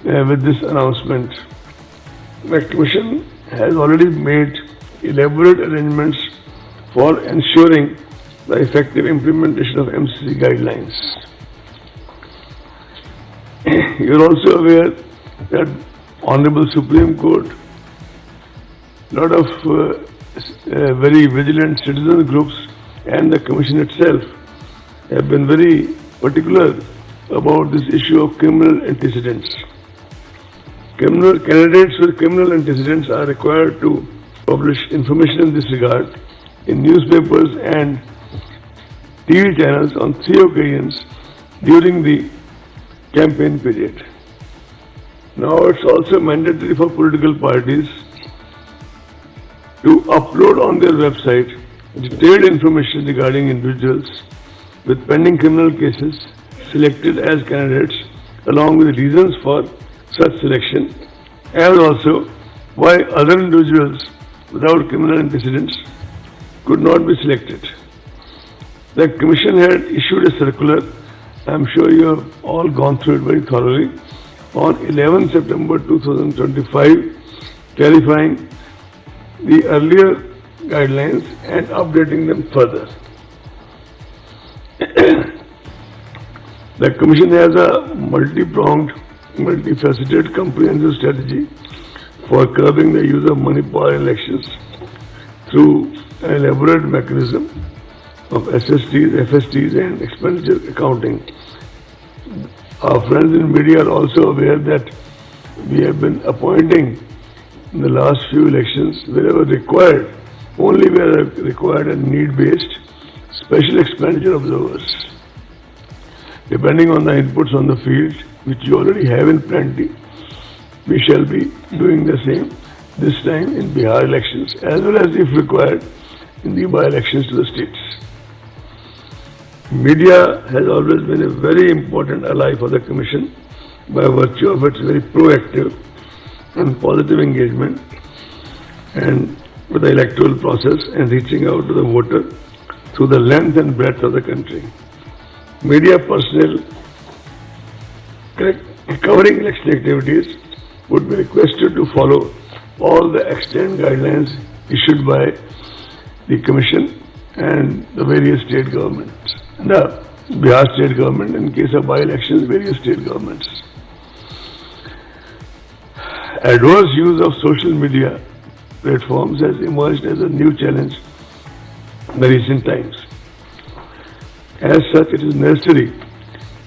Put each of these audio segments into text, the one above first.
with this announcement. The Commission has already made elaborate arrangements for ensuring the effective implementation of MCC guidelines. You are also aware that Honorable Supreme Court, lot of very vigilant citizen groups and the Commission itself have been very particular about this issue of criminal antecedents. Candidates with criminal antecedents are required to publish information in this regard in newspapers and TV channels on 3 occasions during the campaign period. Now it's also mandatory for political parties to upload on their website detailed information regarding individuals with pending criminal cases selected as candidates, along with reasons for such selection, and also why other individuals without criminal antecedents could not be selected. The Commission had issued a circular, I am sure you have all gone through it very thoroughly, on 11 September 2025, clarifying the earlier guidelines and updating them further. The Commission has a multi-pronged, multifaceted, comprehensive strategy for curbing the use of money power in elections through an elaborate mechanism of SSTs, FSTs and expenditure accounting. Our friends in media are also aware that we have been appointing in the last few elections, wherever required, only where required and need-based, special expenditure observers. Depending on the inputs on the field, which you already have in plenty, we shall be doing the same this time in Bihar elections, as well as if required in the by-elections to the states. Media has always been a very important ally for the Commission by virtue of its very proactive and positive engagement and with the electoral process and reaching out to the voter through the length and breadth of the country. Media personnel covering election activities would be requested to follow all the extant guidelines issued by the Commission and the various state governments. The Bihar state government, in case of by-elections, various state governments. Adverse use of social media platforms has emerged as a new challenge in the recent times. As such, it is necessary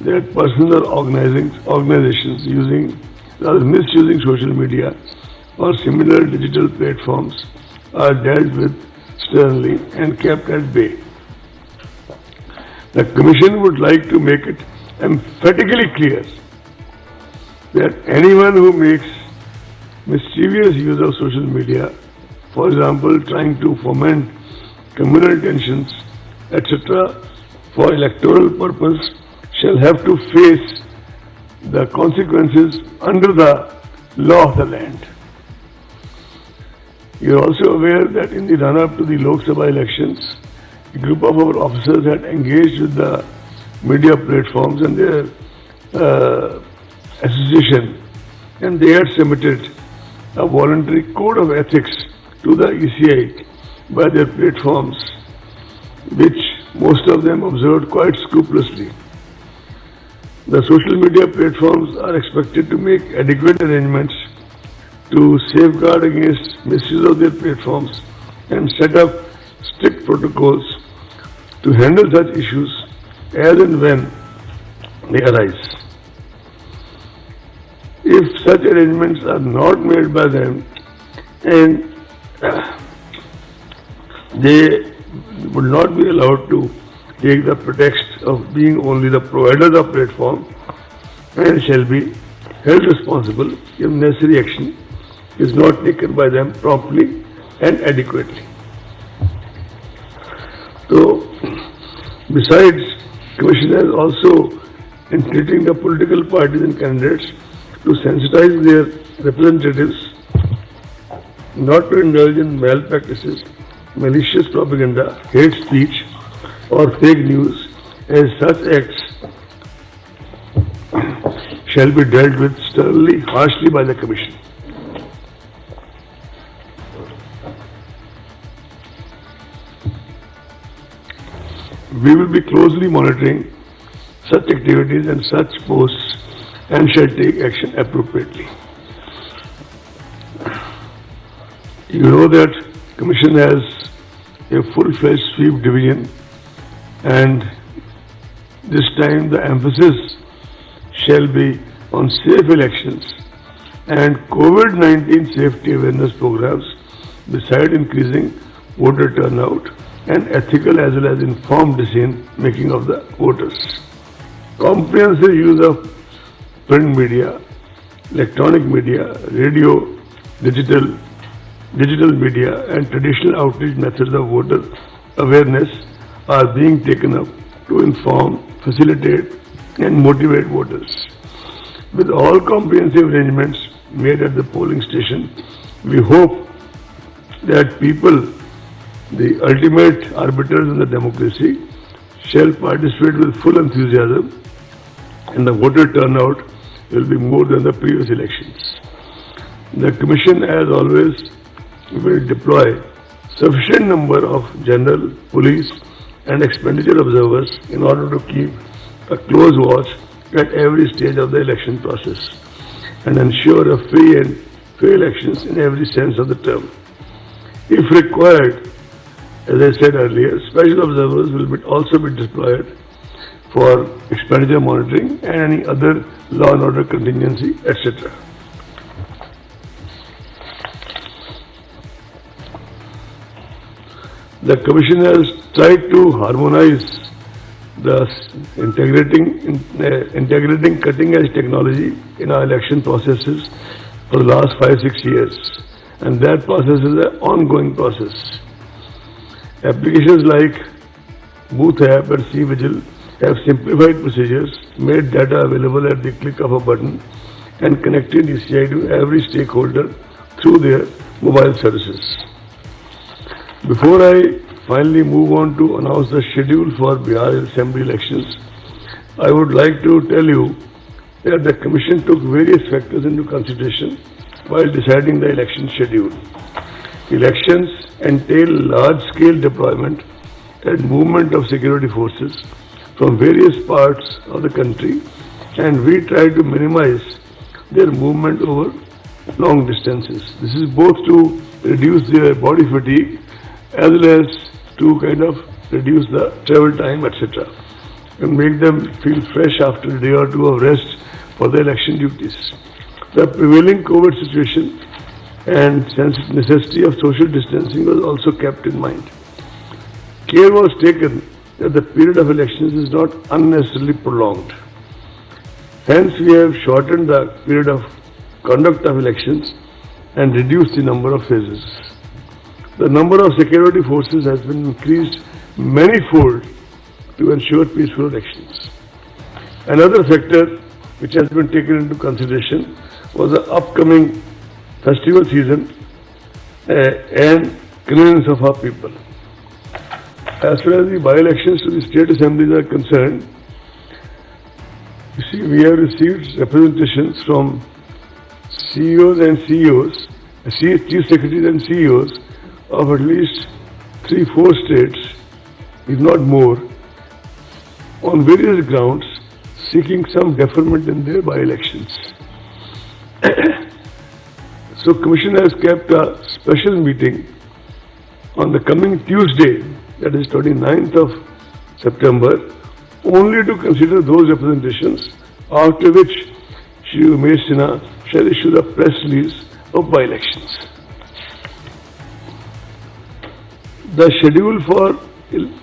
that persons or organizations misusing social media or similar digital platforms are dealt with sternly and kept at bay. The Commission would like to make it emphatically clear that anyone who makes mischievous use of social media, for example, trying to foment communal tensions, etc., for electoral purpose, shall have to face the consequences under the law of the land. You are also aware that in the run-up to the Lok Sabha elections, a group of our officers had engaged with the media platforms and their association, and they had submitted a voluntary code of ethics to the ECI by their platforms, which most of them observed quite scrupulously. The social media platforms are expected to make adequate arrangements to safeguard against misuse of their platforms and set up strict protocols to handle such issues as and when they arise. If such arrangements are not made by them and they would not be allowed to take the pretext of being only the provider of platform and shall be held responsible if necessary action is not taken by them promptly and adequately. So, besides, Commission has also entreating the political parties and candidates to sensitize their representatives not to indulge in malpractices, malicious propaganda, hate speech or fake news, as such acts shall be dealt with sternly, harshly by the Commission. We will be closely monitoring such activities and such posts and shall take action appropriately. You know that Commission has a full-fledged sweep division, and this time the emphasis shall be on safe elections and COVID-19 safety awareness programs, beside increasing voter turnout and ethical as well as informed decision making of the voters. Comprehensive use of print media, electronic media, radio, digital media and traditional outreach methods of voter awareness are being taken up to inform, facilitate and motivate voters. With all comprehensive arrangements made at the polling station, we hope that people, the ultimate arbiters in the democracy, shall participate with full enthusiasm, and the voter turnout will be more than the previous elections. The Commission, as always, will deploy sufficient number of general, police and expenditure observers in order to keep a close watch at every stage of the election process and ensure a free and fair elections in every sense of the term. If required, as I said earlier, special observers will also be deployed for expenditure monitoring and any other law and order contingency, etc. The Commission has tried to harmonize the integrating cutting-edge technology in our election processes for the last 5-6 years, and that process is an ongoing process. Applications like Booth App and C-Vigil have simplified procedures, made data available at the click of a button, and connected ECI to every stakeholder through their mobile services. Before I finally move on to announce the schedule for Bihar Assembly elections, I would like to tell you that the Commission took various factors into consideration while deciding the election schedule. Elections entail large-scale deployment and movement of security forces from various parts of the country, and we try to minimize their movement over long distances. This is both to reduce their body fatigue as well as to kind of reduce the travel time, etc., and make them feel fresh after a day or two of rest for the election duties. The prevailing COVID situation and necessity of social distancing was also kept in mind. Care was taken that the period of elections is not unnecessarily prolonged. Hence, we have shortened the period of conduct of elections and reduced the number of phases. The number of security forces has been increased manifold to ensure peaceful elections. Another factor which has been taken into consideration was the upcoming festival season and convenience of our people. As far as the by-elections to the state assemblies are concerned, you see, we have received representations from CEOs and CEOs, Chief Secretaries and CEOs of at least 3-4 states, if not more, on various grounds, seeking some deferment in their by-elections. So, Commission has kept a special meeting on the coming Tuesday, that is 29th of September, only to consider those representations, after which Shri Umesh Sinha shall issue the press release of by-elections. The schedule for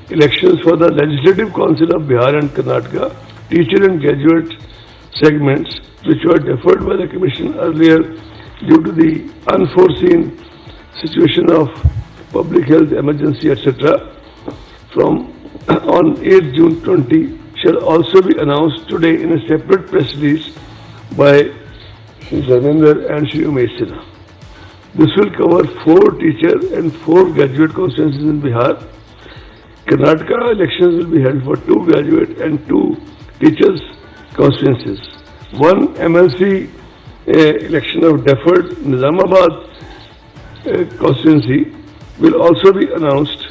elections for the Legislative Council of Bihar and Karnataka, teacher and graduate segments, which were deferred by the Commission earlier due to the unforeseen situation of public health emergency, etc., from on 8th June 20 shall also be announced today in a separate press release by Shri Dharmendra and Shri Umesh Sinha. This will cover 4 teacher and 4 graduate constituencies in Bihar. Karnataka elections will be held for 2 graduate and 2 teachers constituencies. one MLC election of deferred Nizamabad constituency will also be announced,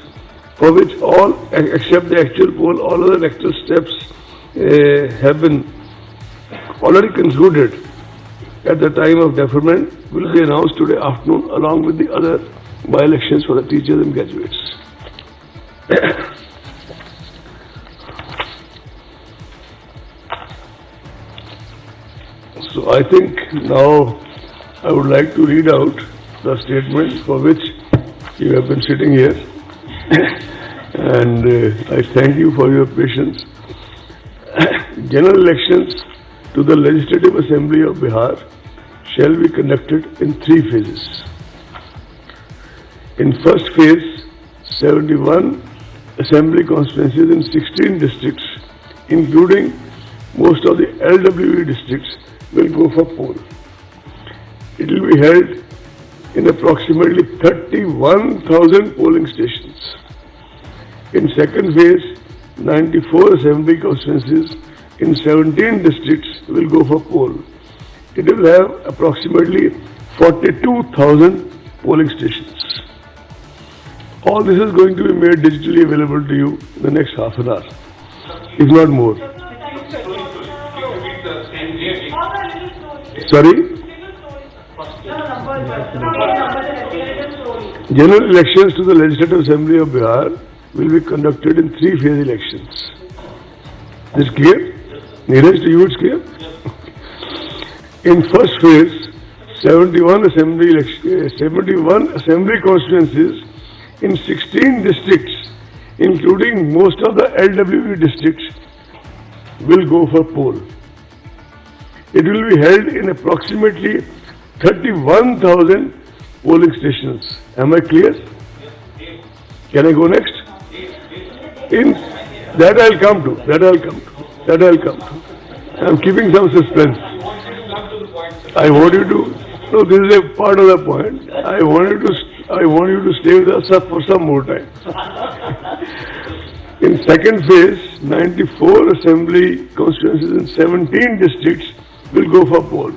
for which all, except the actual poll, all other electoral steps have been already concluded at the time of deferment, will be announced today afternoon along with the other by-elections for the teachers and graduates. So I think now I would like to read out the statement for which you have been sitting here, and I thank you for your patience. General elections to the Legislative Assembly of Bihar shall be conducted in 3 phases. In first phase, 71 assembly constituencies in 16 districts, including most of the LWE districts, will go for poll. It will be held in approximately 31,000 polling stations. In second phase, 94 assembly constituencies in 17 districts will go for poll. It will have approximately 42,000 polling stations. All this is going to be made digitally available to you in the next half an hour, if not more. Sorry? General elections to the Legislative Assembly of Bihar will be conducted in 3 phase elections. Is it clear? Neeraj, to you it's clear? In first phase, 71 assembly constituencies in 16 districts, including most of the LWE districts, will go for poll. It will be held in approximately 31,000 polling stations. Am I clear? Can I go next? In that I'll come to. I'm keeping some suspense. I want you to. No, this is a part of the point. I want you to stay with us for some more time. In second phase, 94 assembly constituencies in 17 districts will go for poll.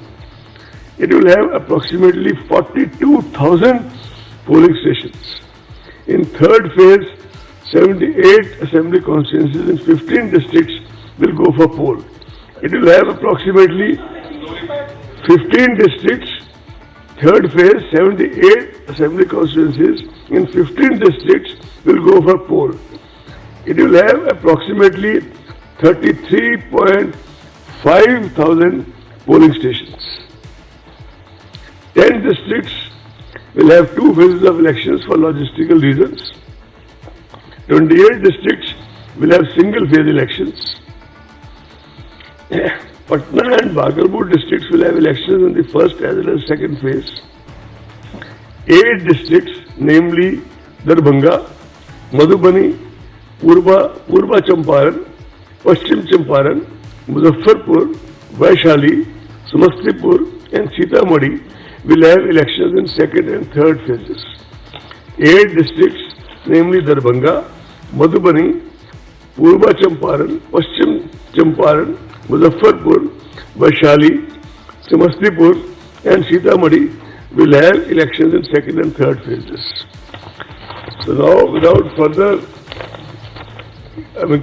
It will have approximately 42,000 polling stations. In third phase, 78 assembly constituencies in 15 districts will go for poll. It will have approximately 15 districts. Third phase, 78 assembly constituencies in 15 districts will go for poll. It will have approximately 33.5 thousand polling stations. 10 districts will have 2 phases of elections for logistical reasons. 28 districts will have single phase elections. Patna and Bhagalpur districts will have elections in the first as well as second phase. 8 districts, namely Darbhanga, Madhubani, Purba Champaran, Paschim Champaran, Muzaffarpur, Vaishali, Samastipur and Sitamarhi will have elections in second and third phases. 8 districts, namely Darbhanga, Madhubani, Purba Champaran, Paschim Champaran, Muzaffarpur, Vaishali, Samastipur and Sitamarhi will have elections in second and third phases. So now, without further,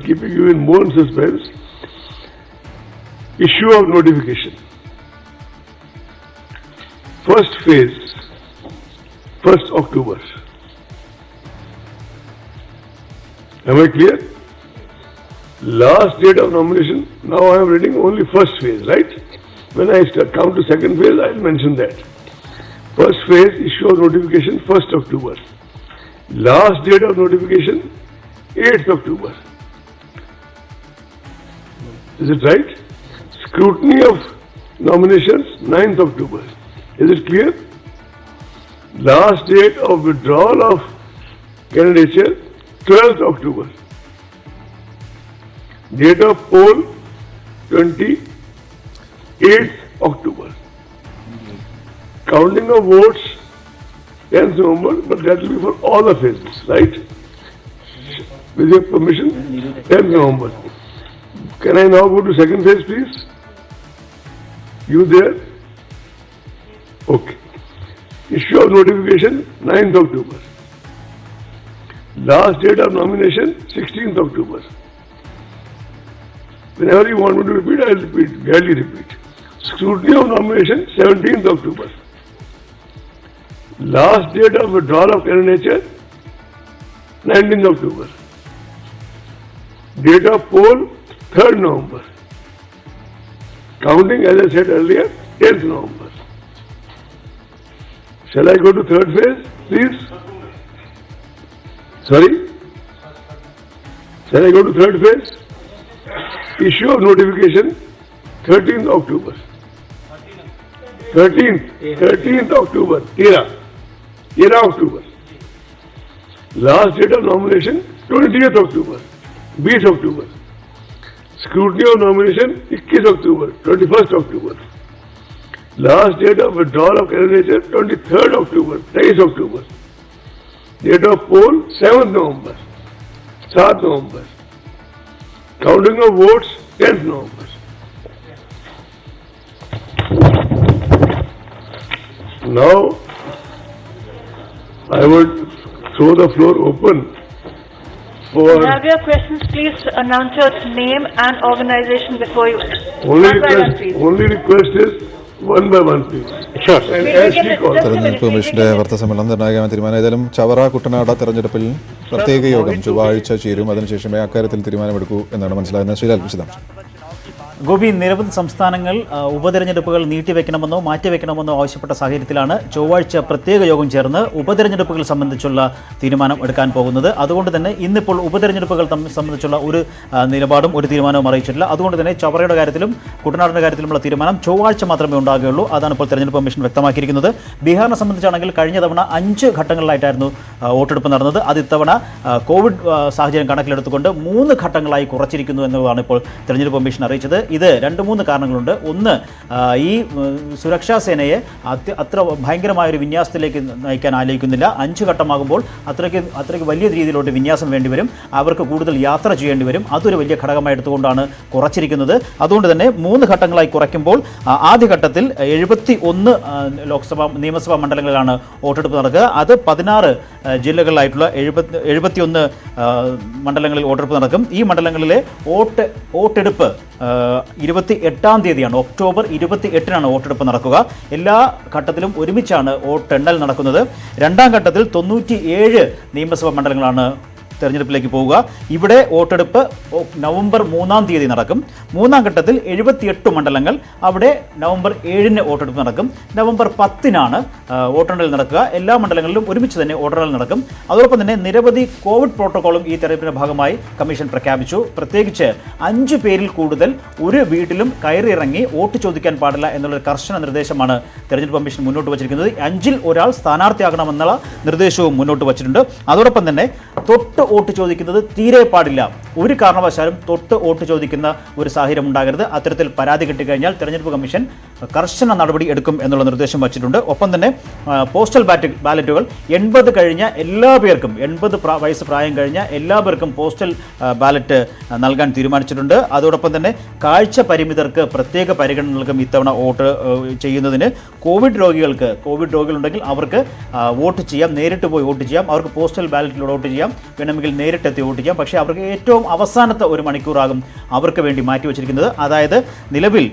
keeping you in more suspense, issue of notification. First phase, 1st October. Am I clear? Last date of nomination, now I am reading only first phase, right? When I come to second phase, I will mention that. First phase, issue of notification, 1st October. Last date of notification, 8th October. Is it right? Scrutiny of nominations, 9th October. Is it clear? Last date of withdrawal of candidature, 12th October. Date of poll, 28th October. Counting of votes, 10th November, but that will be for all the phases, right? With your permission, 10th November. Can I now go to second phase, please? You there? Okay. Issue of notification 9th October. Last date of nomination 16th October. Whenever you want me to repeat, I will repeat, gladly repeat. Scrutiny of nomination 17th October. Last date of withdrawal of candidature 19th October. Date of poll 3rd November. Counting, as I said earlier, 10th November. Shall I go to third phase, please? Sorry? Shall I go to third phase? Issue of notification 13th October. 13th October. 13 October. Last date of nomination 20th October. 20th October. Scrutiny of nomination 21st October. 21st October. Last date of withdrawal of candidature 23rd October. 23 October. Date of poll 7th November. 7th November. Counting of votes 10th November. Now I would throw the floor open for. If you have your questions, please announce your name and organization before you. Only request is one by one, please. Sure. And as she calls. തെരഞ്ഞെടുപ്പ് കമ്മീഷന്റെ വാർത്താ സമ്മേളനം നിർണായകമായ തീരുമാനം. ഏതായാലും ചവറ കുട്ടനാട് തെരഞ്ഞെടുപ്പിൽ പ്രത്യേക യോഗം ചൊവ്വാഴ്ച ചേരും. അതിനുശേഷമേ അക്കാര്യത്തിൽ തീരുമാനമെടുക്കൂ എന്നാണ് മനസ്സിലാകുന്നത്. ശ്രീലാൽ വിശദാംശം. ഗോപി, നിരവധി സംസ്ഥാനങ്ങൾ ഉപതെരഞ്ഞെടുപ്പുകൾ നീട്ടിവെക്കണമെന്നോ മാറ്റിവെക്കണമെന്നോ ആവശ്യപ്പെട്ട സാഹചര്യത്തിലാണ് ചൊവ്വാഴ്ച പ്രത്യേക യോഗം ചേർന്ന് ഉപതെരഞ്ഞെടുപ്പുകൾ സംബന്ധിച്ചുള്ള തീരുമാനം എടുക്കാൻ പോകുന്നത്. അതുകൊണ്ട് തന്നെ ഇന്നിപ്പോൾ ഉപതെരഞ്ഞെടുപ്പുകൾ സംബന്ധിച്ചുള്ള ഒരു നിലപാടും ഒരു തീരുമാനവും അറിയിച്ചിട്ടില്ല. അതുകൊണ്ട് തന്നെ ചവറയുടെ കാര്യത്തിലും കുട്ടനാടിൻ്റെ കാര്യത്തിലുമുള്ള തീരുമാനം ചൊവ്വാഴ്ച മാത്രമേ ഉണ്ടാകുകയുള്ളൂ. അതാണ് ഇപ്പോൾ തെരഞ്ഞെടുപ്പ് കമ്മീഷൻ വ്യക്തമാക്കിയിരിക്കുന്നത്. ബീഹാറിനെ സംബന്ധിച്ചാണെങ്കിൽ കഴിഞ്ഞ തവണ 5 ഘട്ടങ്ങളിലായിട്ടായിരുന്നു വോട്ടെടുപ്പ് നടന്നത്. അത് ഇത്തവണ കോവിഡ് സാഹചര്യം കണക്കിലെടുത്തുകൊണ്ട് 3 ഘട്ടങ്ങളായി കുറച്ചിരിക്കുന്നു എന്നതാണ് ഇപ്പോൾ തെരഞ്ഞെടുപ്പ് കമ്മീഷൻ അറിയിച്ചത്. ഇത് 2-3 കാരണങ്ങളുണ്ട്. ഒന്ന്, ഈ സുരക്ഷാ സേനയെ അത്ര ഭയങ്കരമായൊരു വിന്യാസത്തിലേക്ക് നയിക്കാൻ ആലോചിക്കുന്നില്ല. 5 ഘട്ടമാകുമ്പോൾ അത്രയ്ക്ക് വലിയ രീതിയിലോട്ട് വിന്യാസം വേണ്ടിവരും. അവർക്ക് കൂടുതൽ യാത്ര ചെയ്യേണ്ടി വരും. അതൊരു വലിയ ഘടകമായി എടുത്തുകൊണ്ടാണ് കുറച്ചിരിക്കുന്നത്. അതുകൊണ്ട് തന്നെ 3 ഘട്ടങ്ങളായി കുറയ്ക്കുമ്പോൾ ആദ്യഘട്ടത്തിൽ 71 നിയമസഭാ മണ്ഡലങ്ങളിലാണ് വോട്ടെടുപ്പ് നടക്കുക. അത് 16 ജില്ലകളിലായിട്ടുള്ള 71 മണ്ഡലങ്ങളിൽ വോട്ടെടുപ്പ് നടക്കും. ഈ മണ്ഡലങ്ങളിലെ വോട്ടെടുപ്പ് 28-ാം തീയതിയാണ്. ഒക്ടോബർ 28-നാണ് വോട്ടെടുപ്പ് നടക്കുക. എല്ലാ ഘട്ടത്തിലും ഒരുമിച്ചാണ് വോട്ടെണ്ണൽ നടക്കുന്നത്. 2ാം ഘട്ടത്തിൽ 97 നിയമസഭാ മണ്ഡലങ്ങളാണ് തെരഞ്ഞെടുപ്പിലേക്ക് പോവുക. ഇവിടെ വോട്ടെടുപ്പ് നവംബർ 3-ാം തീയതി നടക്കും. 3ാം ഘട്ടത്തിൽ 78 മണ്ഡലങ്ങൾ, അവിടെ നവംബർ 7-ന് വോട്ടെടുപ്പ് നടക്കും. നവംബർ 10-നാണ് വോട്ടെണ്ണൽ നടക്കുക. എല്ലാ മണ്ഡലങ്ങളിലും ഒരുമിച്ച് തന്നെ വോട്ടെണ്ണൽ നടക്കും. അതോടൊപ്പം തന്നെ നിരവധി കോവിഡ് പ്രോട്ടോക്കോളും ഈ തെരഞ്ഞെടുപ്പിന്റെ ഭാഗമായി കമ്മീഷൻ പ്രഖ്യാപിച്ചു. പ്രത്യേകിച്ച് 5 പേരിൽ കൂടുതൽ ഒരു വീട്ടിലും കയറിയിറങ്ങി വോട്ട് ചോദിക്കാൻ പാടില്ല എന്നുള്ളൊരു കർശന നിർദ്ദേശമാണ് തെരഞ്ഞെടുപ്പ് കമ്മീഷൻ മുന്നോട്ട് വച്ചിരിക്കുന്നത്. 5-ൽ ഒരാൾ സ്ഥാനാർത്ഥിയാകണമെന്നുള്ള നിർദ്ദേശവും മുന്നോട്ട് വച്ചിട്ടുണ്ട്. അതോടൊപ്പം തന്നെ തൊട്ട് വോട്ട് ചോദിക്കുന്നത് തീരെ പാടില്ല. ഒരു കാരണവശാലും തൊട്ട് വോട്ട് ചോദിക്കുന്ന ഒരു സാഹചര്യം ഉണ്ടാകരുത്. അത്തരത്തിൽ പരാതി കിട്ടിക്കഴിഞ്ഞാൽ തെരഞ്ഞെടുപ്പ് കമ്മീഷൻ കർശന നടപടി എടുക്കും എന്നുള്ള നിർദ്ദേശം വച്ചിട്ടുണ്ട്. ഒപ്പം തന്നെ പോസ്റ്റൽ ബാലറ്റുകൾ 80 കഴിഞ്ഞ എല്ലാ പേർക്കും, 80 വയസ്സ് പ്രായം കഴിഞ്ഞ എല്ലാ പേർക്കും പോസ്റ്റൽ ബാലറ്റ് നൽകാൻ തീരുമാനിച്ചിട്ടുണ്ട്. അതോടൊപ്പം തന്നെ കാഴ്ച പരിമിതർക്ക് പ്രത്യേക പരിഗണന നൽകും. ഇത്തവണ വോട്ട് ചെയ്യുന്നതിന് കോവിഡ് രോഗികളുണ്ടെങ്കിൽ അവർക്ക് വോട്ട് ചെയ്യാം, നേരിട്ട് പോയി വോട്ട് ചെയ്യാം. അവർക്ക് പോസ്റ്റൽ ബാലറ്റിലൂടെ വോട്ട് ചെയ്യാം, വേണമെങ്കിൽ നേരിട്ടെത്തി വോട്ട് ചെയ്യാം. പക്ഷേ അവർക്ക് ഏറ്റവും അവസാനത്തെ 1 മണിക്കൂറാകും അവർക്ക് വേണ്ടി മാറ്റിവെച്ചിരിക്കുന്നത്. അതായത് നിലവിൽ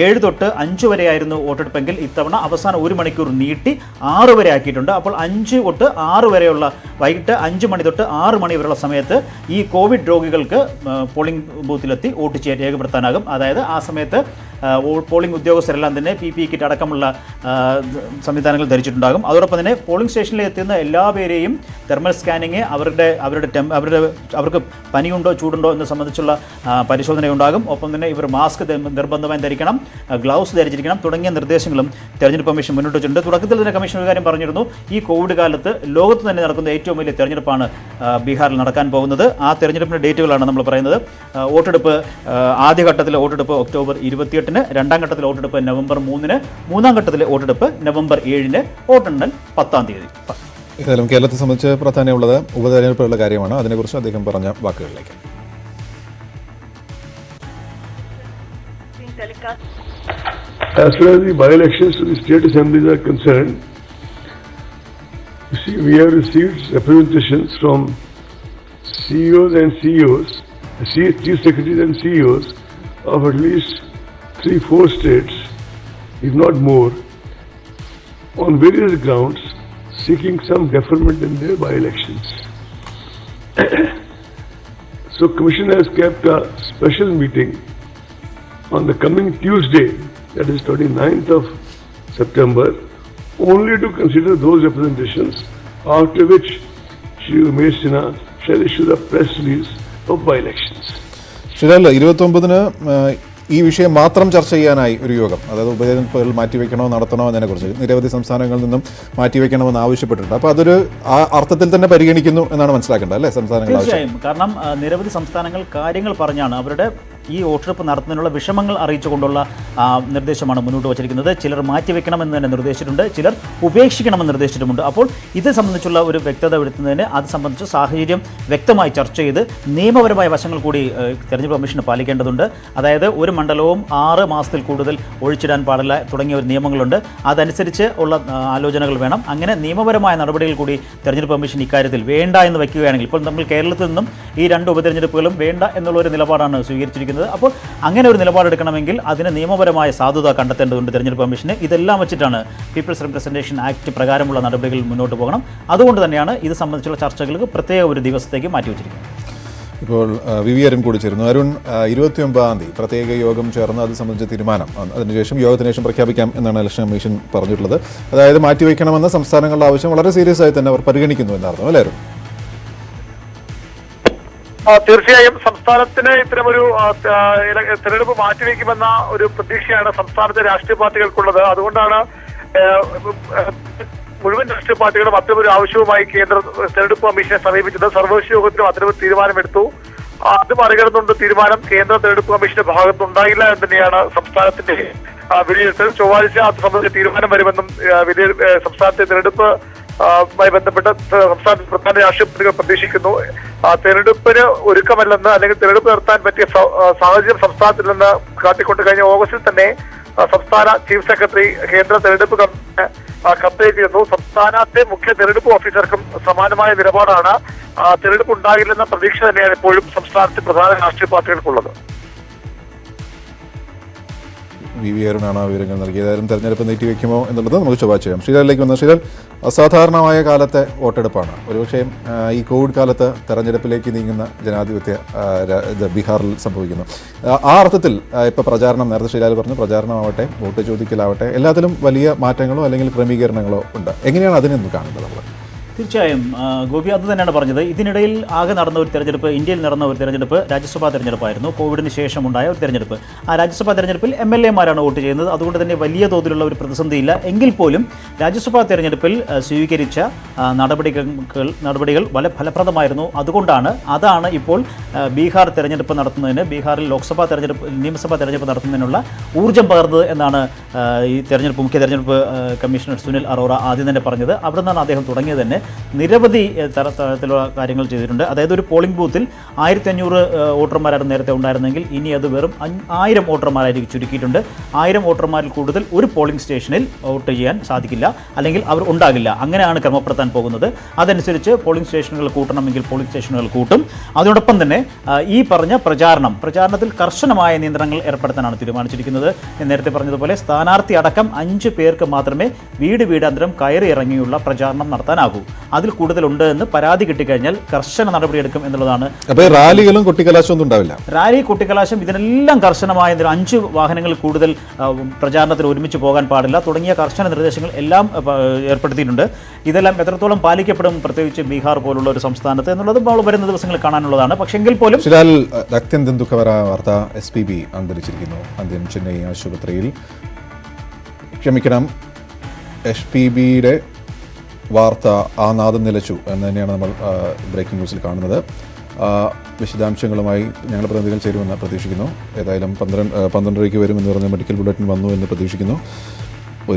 7 തൊട്ട് 5 വരെയായിരുന്നു വോട്ടെടുപ്പെങ്കിൽ ഇത്തവണ അവസാനം 1 മണിക്കൂർ നീട്ടി 6 വരെ ആക്കിയിട്ടുണ്ട്. അപ്പോൾ 5 തൊട്ട് 6 വരെയുള്ള വൈകിട്ട് 5 മണി തൊട്ട് 6 മണി വരെയുള്ള സമയത്ത് ഈ കോവിഡ് രോഗികൾക്ക് പോളിംഗ് ബൂത്തിലെത്തി വോട്ട് ചെയ്യാൻ രേഖപ്പെടുത്താനാകും. അതായത് ആ സമയത്ത് പോളിംഗ് ഉദ്യോഗസ്ഥരെല്ലാം തന്നെ PPE കിറ്റ് അടക്കമുള്ള സംവിധാനങ്ങൾ ധരിച്ചിട്ടുണ്ടാകും. അതോടൊപ്പം തന്നെ പോളിംഗ് സ്റ്റേഷനിൽ എത്തുന്ന എല്ലാ പേരെയും തെർമൽ സ്കാനിങ്, അവർക്ക് പനിയുണ്ടോ ചൂടുണ്ടോ എന്ന് സംബന്ധിച്ചുള്ള പരിശോധനയുണ്ടാകും. ഒപ്പം തന്നെ ഇവർ മാസ്ക് നിർബന്ധമായും ധരിക്കണം, ഗ്ലൗസ് ധരിച്ചിരിക്കണം തുടങ്ങിയ നിർദ്ദേശങ്ങളും തെരഞ്ഞെടുപ്പ് കമ്മീഷൻ മുന്നോട്ട് വെച്ചിട്ടുണ്ട്. തുടക്കത്തിൽ തന്നെ കമ്മീഷൻ ഒരു കാര്യം പറഞ്ഞിരുന്നു, ഈ കോവിഡ് കാലത്ത് ലോകത്ത് തന്നെ നടക്കുന്ന ഏറ്റവും വലിയ തെരഞ്ഞെടുപ്പാണ് ബീഹാറിൽ നടക്കാൻ പോകുന്നത്. ആ തെരഞ്ഞെടുപ്പിൻ്റെ ഡേറ്റുകളാണ് നമ്മൾ പറയുന്നത്. വോട്ടെടുപ്പ് ആദ്യഘട്ടത്തിലെ വോട്ടെടുപ്പ് ഒക്ടോബർ 28-ന്, 2ാം ഘട്ടത്തിലെ വോട്ടെടുപ്പ് നവംബർ 3-ന്, 3ാം ഘട്ടത്തിലെ വോട്ടെടുപ്പ് നവംബർ 7-ന്, വോട്ടെണ്ണൽ 10-ാം തീയതി. ഏതായാലും കേരളത്തെ സംബന്ധിച്ച് പ്രാധാന്യമുള്ളത് ഉപതെരഞ്ഞെടുപ്പുകളുടെ കാര്യമാണ്. അതിനെക്കുറിച്ച് അദ്ദേഹം പറഞ്ഞ വാക്കുകളിലേക്ക്. As far as the by-elections to the state assemblies are concerned, you see, we have received representations from CEOs and CEOs, chief secretaries and CEOs of at least 3-4 states, if not more, on various grounds, seeking some deferment in their by-elections. So Commission has kept a special meeting on the coming Tuesday, that is 29th of September, only to consider those representations, after which Shri Umesh Sinha shall issue the press release of by-elections. ശരിയല്ല, 29-ന് ഈ വിഷയം മാത്രം ചർച്ച ചെയ്യാനായി ഒരു യോഗം, അതായത് ഉപതെരഞ്ഞെടുപ്പുകൾ മാറ്റിവെക്കണോ നടത്തണോ എന്നതിനെക്കുറിച്ച് നിരവധി സംസ്ഥാനങ്ങളിൽ നിന്നും മാറ്റിവെക്കണമെന്ന് ആവശ്യപ്പെട്ടിട്ടുണ്ട്. അപ്പോൾ അതൊരു ആ അർത്ഥത്തിൽ തന്നെ പരിഗണിക്കുന്നു എന്നാണ് മനസ്സിലാക്കേണ്ടത് അല്ലേ സംസ്ഥാനങ്ങൾ? തീർച്ചയായും. കാരണം നിരവധി സംസ്ഥാനങ്ങൾ കാര്യങ്ങൾ പറഞ്ഞാണ് അവരുടെ ഈ വോട്ടെടുപ്പ് നടത്തുന്നതിനുള്ള വിഷമങ്ങൾ അറിയിച്ചുകൊണ്ടുള്ള നിർദ്ദേശമാണ് മുന്നോട്ട് വച്ചിരിക്കുന്നത്. ചിലർ മാറ്റിവെക്കണമെന്ന് തന്നെ നിർദ്ദേശിച്ചിട്ടുണ്ട്, ചിലർ ഉപേക്ഷിക്കണമെന്ന് നിർദ്ദേശിച്ചിട്ടുമുണ്ട്. അപ്പോൾ ഇത് സംബന്ധിച്ചുള്ള ഒരു വ്യക്തത വരുത്തുന്നതിന് അത് സംബന്ധിച്ച് സാഹചര്യം വ്യക്തമായി ചർച്ച ചെയ്ത് നിയമപരമായ വശങ്ങൾ കൂടി തെരഞ്ഞെടുപ്പ് കമ്മീഷന് പാലിക്കേണ്ടതുണ്ട്. അതായത് ഒരു മണ്ഡലവും 6 മാസത്തിൽ കൂടുതൽ ഒഴിച്ചിടാൻ പാടില്ല തുടങ്ങിയ ഒരു നിയമങ്ങളുണ്ട്. അതനുസരിച്ച് ഉള്ള ആലോചനകൾ വേണം. അങ്ങനെ നിയമപരമായ നടപടികൾ കൂടി തെരഞ്ഞെടുപ്പ് കമ്മീഷൻ ഇക്കാര്യത്തിൽ വേണ്ട എന്ന് വയ്ക്കുകയാണെങ്കിൽ, ഇപ്പോൾ നമ്മൾ കേരളത്തിൽ നിന്നും ഈ 2 ഉപതെരഞ്ഞെടുപ്പുകളും വേണ്ട എന്നുള്ളൊരു നിലപാടാണ് സ്വീകരിച്ചിരിക്കുന്നത്. അപ്പോൾ അങ്ങനെ ഒരു നിലപാടെടുക്കണമെങ്കിൽ അതിന് നിയമപരമായ സാധുത കണ്ടെത്തേണ്ടതുണ്ട് തെരഞ്ഞെടുപ്പ് കമ്മീഷന്. ഇതെല്ലാം വെച്ചിട്ടാണ് പീപ്പിൾസ് റെപ്രസെൻറ്റേഷൻ ആക്ട് പ്രകാരമുള്ള നടപടികൾ മുന്നോട്ട് പോകണം. അതുകൊണ്ട് തന്നെയാണ് ഇത് സംബന്ധിച്ചുള്ള ചർച്ചകൾക്ക് പ്രത്യേക ഒരു ദിവസത്തേക്ക് മാറ്റിവെച്ചിരിക്കുന്നത്. ഇപ്പോൾ വി അരുൺ കൂടി ചേരുന്നു. അരുൺ, 29-ാം തീയതി പ്രത്യേക യോഗം ചേർന്ന് അത് സംബന്ധിച്ച തീരുമാനം അതിനുശേഷം യോഗത്തിന് ശേഷം പ്രഖ്യാപിക്കാം എന്നാണ് ഇലക്ഷൻ കമ്മീഷൻ പറഞ്ഞിട്ടുള്ളത്. അതായത് മാറ്റിവെക്കണമെന്ന സംസ്ഥാനങ്ങളുടെ ആവശ്യം വളരെ സീരിയസ് ആയി തന്നെ അവർ പരിഗണിക്കുന്നു എന്നർത്ഥം അല്ലേ അരുൺ? തീർച്ചയായും സംസ്ഥാനത്തിന് ഇത്തരമൊരു തെരഞ്ഞെടുപ്പ് മാറ്റിവെക്കുമെന്ന ഒരു പ്രതീക്ഷയാണ് സംസ്ഥാനത്തെ രാഷ്ട്രീയ പാർട്ടികൾക്കുള്ളത്. അതുകൊണ്ടാണ് മുഴുവൻ രാഷ്ട്രീയ പാർട്ടികളും അത്തരമൊരു ആവശ്യവുമായി കേന്ദ്ര തെരഞ്ഞെടുപ്പ് കമ്മീഷനെ സമീപിച്ചത്. സർവകക്ഷി യോഗത്തിലും അത്തരമൊരു തീരുമാനമെടുത്തു. അത് മറികടന്നുകൊണ്ട് തീരുമാനം കേന്ദ്ര തെരഞ്ഞെടുപ്പ് കമ്മീഷന്റെ ഭാഗത്തുണ്ടായില്ല എന്ന് തന്നെയാണ് സംസ്ഥാനത്തിന്റെ വിലയിരുത്തൽ. ചൊവ്വാഴ്ച അത് സംബന്ധിച്ച തീരുമാനം വരുമെന്നും സംസ്ഥാനത്തെ തെരഞ്ഞെടുപ്പ് മായി ബന്ധപ്പെട്ട് സംസ്ഥാനത്തെ പ്രധാന രാഷ്ട്രീയ പാർട്ടികൾ പ്രതീക്ഷിക്കുന്നു. തെരഞ്ഞെടുപ്പിന് ഒരുക്കമല്ലെന്ന് അല്ലെങ്കിൽ തെരഞ്ഞെടുപ്പ് നടത്താൻ പറ്റിയ സാഹചര്യം സംസ്ഥാനത്തിൽ നിന്ന് കാട്ടിക്കൊണ്ട് കഴിഞ്ഞ ഓഗസ്റ്റിൽ തന്നെ സംസ്ഥാന ചീഫ് സെക്രട്ടറി കേന്ദ്ര തെരഞ്ഞെടുപ്പ് കമ്മീഷന് കത്തയച്ചിരുന്നു. സംസ്ഥാനത്തെ മുഖ്യ തെരഞ്ഞെടുപ്പ് ഓഫീസർക്കും സമാനമായ നിലപാടാണ്. തെരഞ്ഞെടുപ്പ് ഉണ്ടാകില്ലെന്ന പ്രതീക്ഷ തന്നെയാണ് ഇപ്പോഴും സംസ്ഥാനത്തെ പ്രധാന രാഷ്ട്രീയ പാർട്ടികൾക്കുള്ളത്. വി അരുണാണ് ആ വിവരങ്ങൾ നൽകിയത്. ഏതായാലും തെരഞ്ഞെടുപ്പ് നീട്ടിവെക്കുമോ എന്നുള്ളത് നമുക്ക് ചൊവ്വാഴ്ച ചെയ്യാം. ശ്രീലാലിലേക്ക് വന്ന ശ്രീലാൽ, അസാധാരണമായ കാലത്തെ വോട്ടെടുപ്പാണ്. ഒരുപക്ഷേ ഈ കോവിഡ് കാലത്ത് തെരഞ്ഞെടുപ്പിലേക്ക് നീങ്ങുന്ന ജനാധിപത്യ ബീഹാറിൽ സംഭവിക്കുന്നു. ആ അർത്ഥത്തിൽ ഇപ്പോൾ പ്രചാരണം, നേരത്തെ ശ്രീലാൽ പറഞ്ഞു, പ്രചാരണമാവട്ടെ വോട്ട് ചോദിക്കലാവട്ടെ എല്ലാത്തിലും വലിയ മാറ്റങ്ങളോ അല്ലെങ്കിൽ ക്രമീകരണങ്ങളോ ഉണ്ട്. എങ്ങനെയാണ് അതിനൊന്ന് കാണുന്നത് നമ്മൾ? തീർച്ചയായും ഗോപി അത് തന്നെയാണ് പറഞ്ഞത്. ഇതിനിടയിൽ ആകെ നടന്ന ഒരു തെരഞ്ഞെടുപ്പ്, ഇന്ത്യയിൽ നടന്ന ഒരു തെരഞ്ഞെടുപ്പ് രാജ്യസഭാ തെരഞ്ഞെടുപ്പായിരുന്നു. കോവിഡിന് ശേഷം ഉണ്ടായ ഒരു തെരഞ്ഞെടുപ്പ്. ആ രാജ്യസഭാ തെരഞ്ഞെടുപ്പിൽ MLA-മാരാണ് വോട്ട് ചെയ്യുന്നത്. അതുകൊണ്ട് തന്നെ വലിയ തോതിലുള്ള ഒരു പ്രതിസന്ധിയില്ല. എങ്കിൽ പോലും രാജ്യസഭാ തെരഞ്ഞെടുപ്പിൽ സ്വീകരിച്ച നടപടികൾ വളരെ ഫലപ്രദമായിരുന്നു. അതാണ് ഇപ്പോൾ ബീഹാർ തെരഞ്ഞെടുപ്പ് നടത്തുന്നതിന്, ബീഹാറിൽ നിയമസഭാ തെരഞ്ഞെടുപ്പ് നടത്തുന്നതിനുള്ള ഊർജ്ജം പകർന്നത് എന്നാണ് ഈ മുഖ്യ തെരഞ്ഞെടുപ്പ് കമ്മീഷണർ സുനിൽ അറോറ ആദ്യം തന്നെ പറഞ്ഞത്. അവിടെ നിന്നാണ് അദ്ദേഹം തുടങ്ങിയത് തന്നെ. നിരവധി തരത്തിലുള്ള കാര്യങ്ങൾ ചെയ്തിട്ടുണ്ട്. അതായത് ഒരു പോളിംഗ് ബൂത്തിൽ 1500 വോട്ടർമാരായിരുന്നു നേരത്തെ ഉണ്ടായിരുന്നെങ്കിൽ ഇനി അത് വെറും 1000 വോട്ടർമാരായിരിക്കും ചുരുക്കിയിട്ടുണ്ട്. 1000 വോട്ടർമാരിൽ കൂടുതൽ ഒരു പോളിംഗ് സ്റ്റേഷനിൽ വോട്ട് ചെയ്യാൻ സാധിക്കില്ല, അല്ലെങ്കിൽ അവർ ഉണ്ടാകില്ല. അങ്ങനെയാണ് ക്രമപ്പെടുത്താൻ പോകുന്നത്. അതനുസരിച്ച് പോളിംഗ് സ്റ്റേഷനുകൾ കൂട്ടണമെങ്കിൽ പോളിംഗ് സ്റ്റേഷനുകൾ കൂട്ടും. അതോടൊപ്പം തന്നെ ഈ പറഞ്ഞ പ്രചാരണത്തിൽ കർശനമായ നിയന്ത്രണങ്ങൾ ഏർപ്പെടുത്താനാണ് തീരുമാനിച്ചിരിക്കുന്നത്. നേരത്തെ പറഞ്ഞതുപോലെ സ്ഥാനാർത്ഥി അടക്കം 5 പേർക്ക് മാത്രമേ വീടാന്തരം കയറി ഇറങ്ങിയുള്ള പ്രചാരണം നടത്താനാകൂ. അതിൽ കൂടുതലുണ്ട് എന്ന് പരാതി കിട്ടിക്കഴിഞ്ഞാൽ കർശന നടപടിയെടുക്കും എന്നുള്ളതാണ്. അപ്പോൾ റാലികളും കൊട്ടിക്കലാശമൊന്നും ഉണ്ടാവില്ല. റാലി, കൊട്ടിക്കലാശം ഇതിനെല്ലാം കർശനമായ 5 വാഹനങ്ങളിൽ കൂടുതൽ പ്രചാരണത്തിൽ ഒരുമിച്ച് പോകാൻ പാടില്ല തുടങ്ങിയ കർശന നിർദ്ദേശങ്ങൾ എല്ലാം ഏർപ്പെടുത്തിയിട്ടുണ്ട്. ഇതെല്ലാം എത്രത്തോളം പാലിക്കപ്പെടും, പ്രത്യേകിച്ച് ബീഹാർ പോലുള്ള ഒരു സംസ്ഥാനത്ത് എന്നുള്ളത് വരുന്ന ദിവസങ്ങളിൽ കാണാനുള്ളതാണ്. പക്ഷേ എങ്കിൽ പോലും അത്യന്തം ദുഃഖകരമായ വാർത്ത, SPB അന്തരിച്ചിരിക്കുന്നു. അന്ത്യം ചെന്നൈ ആശുപത്രിയിൽ. ക്ഷമിക്കണം, SPBയുടെ വാർത്ത ആ നാദം നിലച്ചു എന്ന് തന്നെയാണ് നമ്മൾ ബ്രേക്കിംഗ് ന്യൂസിൽ കാണുന്നത്. വിശദാംശങ്ങളുമായി ഞങ്ങളുടെ പ്രതിനിധികൾ ചേരുമെന്ന് പ്രതീക്ഷിക്കുന്നു. ഏതായാലും 12:30 വരുമെന്ന് പറഞ്ഞ മെഡിക്കൽ ബുള്ളറ്റിൻ വന്നു എന്ന് പ്രതീക്ഷിക്കുന്നു.